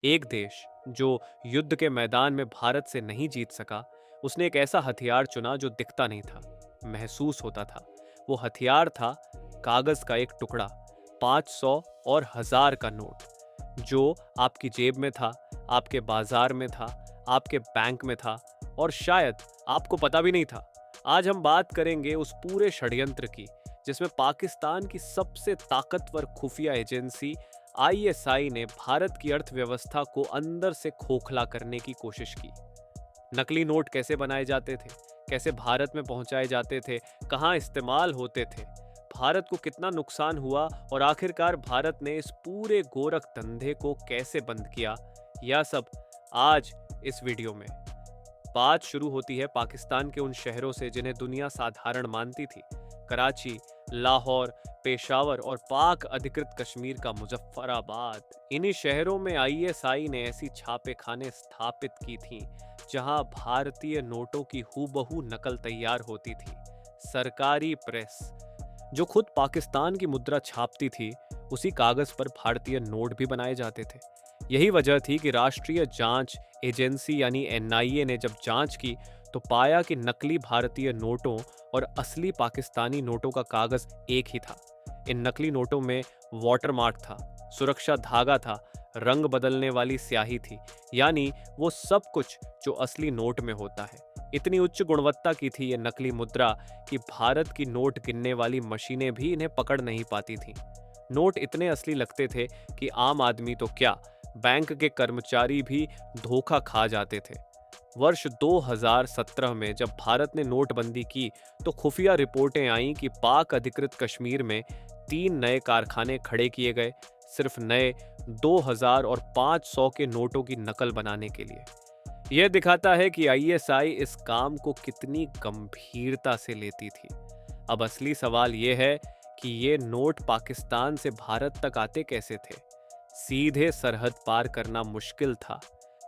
एक देश जो युद्ध के मैदान में भारत से नहीं जीत सका, उसने एक ऐसा हथियार चुना जो दिखता नहीं था, महसूस होता था। वो हथियार था कागज का एक टुकड़ा, 500 और 1000 का नोट, जो आपकी जेब में था, आपके बाजार में था, आपके बैंक में था और शायद आपको पता भी नहीं था। आज हम बात करेंगे उस पूरे षड्यंत्र की जिसमें पाकिस्तान की सबसे ताकतवर खुफिया एजेंसी आईएसआई ने भारत की अर्थव्यवस्था को अंदर से खोखला करने की कोशिश की। नकली नोट कैसे बनाए जाते थे, कैसे भारत में पहुंचाए जाते थे, कहां इस्तेमाल होते थे, भारत को कितना नुकसान हुआ और आखिरकार भारत ने इस पूरे गोरख धंधे को कैसे बंद किया, यह सब आज इस वीडियो में। बात शुरू होती है पाकिस्तान के उन शहरों से जिन्हें दुनिया साधारण मानती थी। कराची, लाहौर, पेशावर और पाक अधिकृत कश्मीर का मुजफ्फराबाद। इन्हीं शहरों में आईएसआई ने ऐसी छापे खाने स्थापित की थीं जहां भारतीय नोटों की हूबहू नकल तैयार होती थी। सरकारी प्रेस जो खुद पाकिस्तान की मुद्रा छापती थी, उसी कागज पर भारतीय नोट भी बनाए जाते थे। यही वजह थी कि राष्ट्रीय जांच एजेंसी यानी एनआईए ने जब जांच की तो पाया कि नकली भारतीय नोटों और असली पाकिस्तानी नोटों का कागज एक ही था। इन नकली नोटों में वाटरमार्क था, सुरक्षा धागा था, रंग बदलने वाली स्याही थी, यानी वो सब कुछ जो असली नोट में होता है। इतनी उच्च गुणवत्ता की थी ये नकली मुद्रा कि भारत की नोट गिनने वाली मशीनें भी इन्हें पकड़ नहीं पाती थीं। नोट इतने असली लगते थे कि आम आदमी तो क्या, बैंक के कर्मचारी भी धोखा खा जाते थे। वर्ष 2017 में जब भारत ने नोटबंदी की तो खुफिया रिपोर्टें आईं कि पाक अधिकृत कश्मीर में 3 नए कारखाने खड़े किए गए, सिर्फ नए 2000 और 500 के नोटों की नकल बनाने के लिए। यह दिखाता है कि आईएसआई इस काम को कितनी गंभीरता से लेती थी। अब असली सवाल यह है कि ये नोट पाकिस्तान से भारत तक आते कैसे थे। सीधे सरहद पार करना मुश्किल था।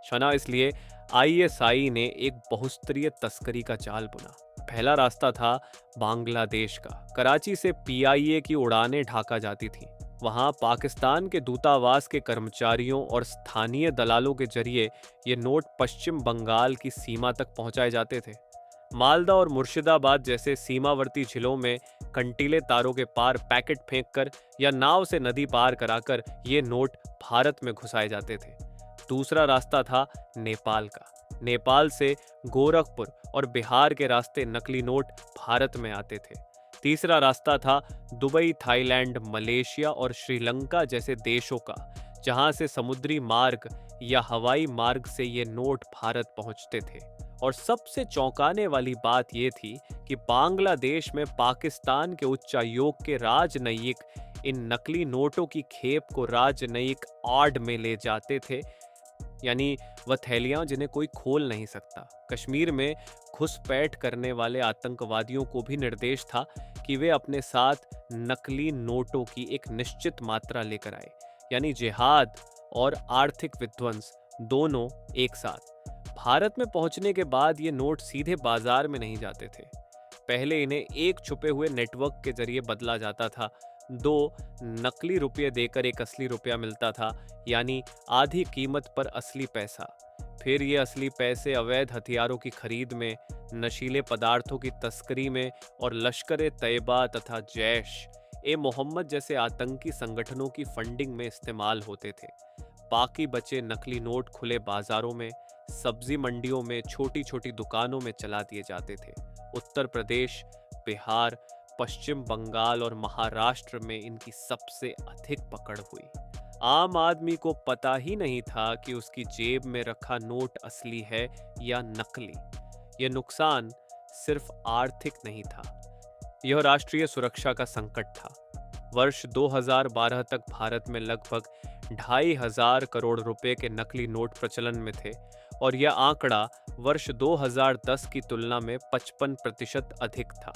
शना इसलिए आईएसआई ने एक बहुस्तरीय तस्करी का जाल बुना। पहला रास्ता था बांग्लादेश का। कराची से पीआईए की उड़ानें ढाका जाती थीं। वहां पाकिस्तान के दूतावास के कर्मचारियों और स्थानीय दलालों के जरिए ये नोट पश्चिम बंगाल की सीमा तक पहुंचाए जाते थे। मालदा और मुर्शिदाबाद जैसे सीमावर्ती जिलों में कंटीले तारों के पार पैकेट फेंककर या नाव से नदी पार कराकर ये नोट भारत में घुसाए जाते थे। दूसरा रास्ता था नेपाल का। नेपाल से गोरखपुर और बिहार के रास्ते नकली नोट भारत में आते थे। तीसरा रास्ता था दुबई, थाईलैंड, मलेशिया और श्रीलंका जैसे देशों का, जहां से समुद्री मार्ग या हवाई मार्ग से ये नोट भारत पहुंचते थे। और सबसे चौंकाने वाली बात यह थी कि बांग्लादेश में पाकिस्तान के उच्चायोग के राजनयिक इन नकली नोटों की खेप को राजनयिक आड़ में ले जाते थे, यानी वह थैलियां जिन्हें कोई खोल नहीं सकता। कश्मीर में घुसपैठ करने वाले आतंकवादियों को भी निर्देश था कि वे अपने साथ नकली नोटों की एक निश्चित मात्रा लेकर आए, यानी जिहाद और आर्थिक विध्वंस दोनों एक साथ। भारत में पहुंचने के बाद ये नोट सीधे बाजार में नहीं जाते थे। पहले इन्हें एक छुपे हुए नेटवर्क के जरिए बदला जाता था। 2 नकली रुपये देकर एक असली रुपया मिलता था, यानी आधी कीमत पर असली पैसा। फिर ये असली पैसे अवैध हथियारों की खरीद में, नशीले पदार्थों की तस्करी में और लश्कर तैयबा तथा जैश ए मोहम्मद जैसे आतंकी संगठनों की फंडिंग में इस्तेमाल होते थे। बाकी बचे नकली नोट खुले बाजारों में, सब्जी मंडियों में, छोटी छोटी दुकानों में चला दिए जाते थे। उत्तर प्रदेश, बिहार, पश्चिम बंगाल और महाराष्ट्र में इनकी सबसे अधिक पकड़ हुई। आम आदमी को पता ही नहीं था कि उसकी जेब में रखा नोट असली है या नकली। यह नुकसान सिर्फ आर्थिक नहीं था, यह राष्ट्रीय सुरक्षा का संकट था। वर्ष 2012 तक भारत में लगभग 2500 करोड़ रुपए के नकली नोट प्रचलन में थे और यह आंकड़ा वर्ष 2010 की तुलना में 55% अधिक था।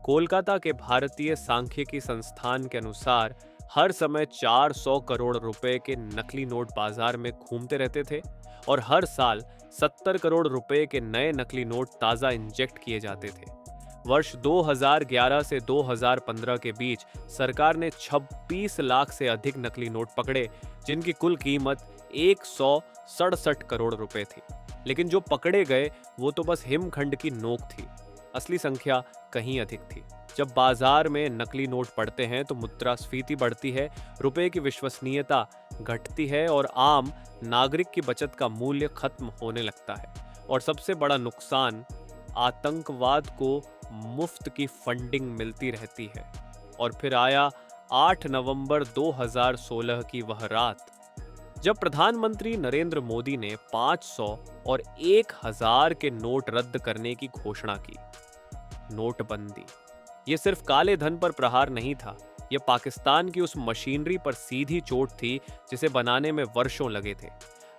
कोलकाता के भारतीय सांख्यिकी संस्थान के अनुसार हर समय 400 करोड़ रुपए के नकली नोट बाजार में घूमते रहते थे और हर साल 70 करोड़ रुपए के नए नकली नोट ताज़ा इंजेक्ट किए जाते थे। वर्ष 2011 से 2015 के बीच सरकार ने 26 लाख से अधिक नकली नोट पकड़े, जिनकी कुल कीमत 167 करोड़ रुपए थी। लेकिन जो पकड़े गए वो तो बस हिमखंड की नोक थी। असली संख्या कहीं अधिक थी। जब बाजार में नकली नोट पड़ते हैं तो मुद्रास्फीति बढ़ती है, रुपए की विश्वसनीयता घटती है और आम नागरिक की बचत का मूल्य खत्म होने लगता है। और सबसे बड़ा नुकसान, आतंकवाद को मुफ्त की फंडिंग मिलती रहती है। और फिर आया 8 नवंबर 2016 की वह रात, जब प्रधानमंत्री नरेंद्र मोदी ने 500 और 1000 के नोट रद्द करने की घोषणा की। नोटबंदी ये सिर्फ काले धन पर प्रहार नहीं था, यह पाकिस्तान की उस मशीनरी पर सीधी चोट थी जिसे बनाने में वर्षों लगे थे।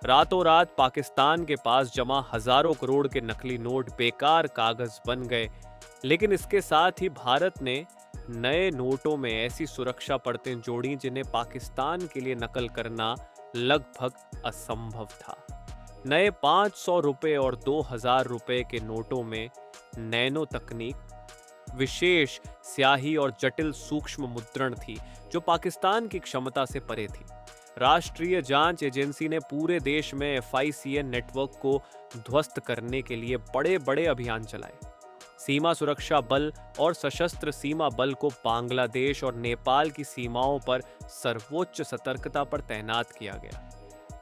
रातों रात पाकिस्तान के पास जमा हजारों करोड़ के नकली नोट बेकार कागज बन गए। लेकिन इसके साथ ही भारत ने नए नोटों में ऐसी सुरक्षा परतें जोड़ी जिन्हें पाकिस्तान के लिए नकल करना लगभग असंभव था। नए 500 रुपए और 2000 रुपए के नोटों में नैनो तकनीक, विशेष स्याही और जटिल सूक्ष्म मुद्रण थी जो पाकिस्तान की क्षमता से परे थी। राष्ट्रीय जांच एजेंसी ने पूरे देश में FICN नेटवर्क को ध्वस्त करने के लिए बड़े बड़े अभियान चलाए। सीमा सुरक्षा बल और सशस्त्र सीमा बल को बांग्लादेश और नेपाल की सीमाओं पर सर्वोच्च सतर्कता पर तैनात किया गया।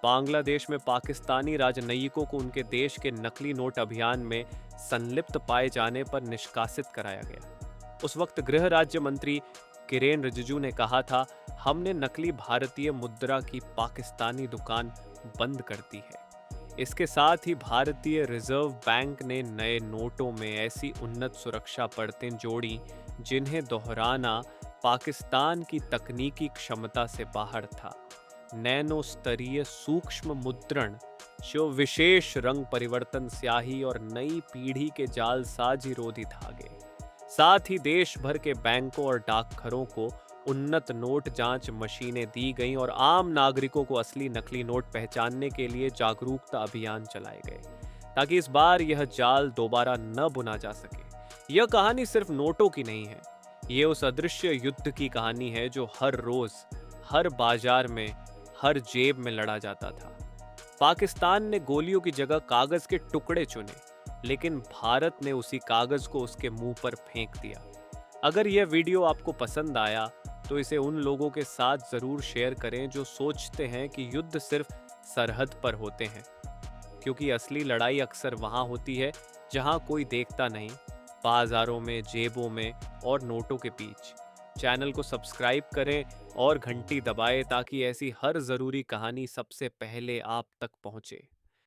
बांग्लादेश में पाकिस्तानी राजनयिकों को उनके देश के नकली नोट अभियान में संलिप्त पाए जाने पर निष्कासित कराया गया। उस वक्त गृह राज्य मंत्री किरेन रिजिजू ने कहा था, हमने नकली भारतीय मुद्रा की पाकिस्तानी दुकान बंद कर दी है। इसके साथ ही भारतीय रिजर्व बैंक ने नए नोटों में ऐसी उन्नत सुरक्षा परतें जोड़ी जिन्हें दोहराना पाकिस्तान की तकनीकी क्षमता से बाहर था। नैनो स्तरीय सूक्ष्म मुद्रण, जो विशेष रंग परिवर्तन स्याही और नई पीढ़ी के जालसाजी रोधी धागे। साथ ही देश भर के बैंकों और डाकघरों को उन्नत नोट जांच मशीनें दी गईं और आम नागरिकों को असली नकली नोट पहचानने के लिए जागरूकता अभियान चलाए गए, ताकि इस बार यह जाल दोबारा न बुना जा सके। यह कहानी सिर्फ नोटों की नहीं है, ये उस अदृश्य युद्ध की कहानी है जो हर रोज, हर बाजार में, हर जेब में लड़ा जाता था। पाकिस्तान ने गोलियों की जगह कागज के टुकड़े चुने, लेकिन भारत ने उसी कागज को उसके मुंह पर फेंक दिया। अगर यह वीडियो आपको पसंद आया तो इसे उन लोगों के साथ जरूर शेयर करें जो सोचते हैं कि युद्ध सिर्फ सरहद पर होते हैं, क्योंकि असली लड़ाई अक्सर वहां होती है जहां कोई देखता नहीं, बाजारों में, जेबों में और नोटों के बीच। चैनल को सब्सक्राइब करें और घंटी दबाएं ताकि ऐसी हर जरूरी कहानी सबसे पहले आप तक पहुंचे।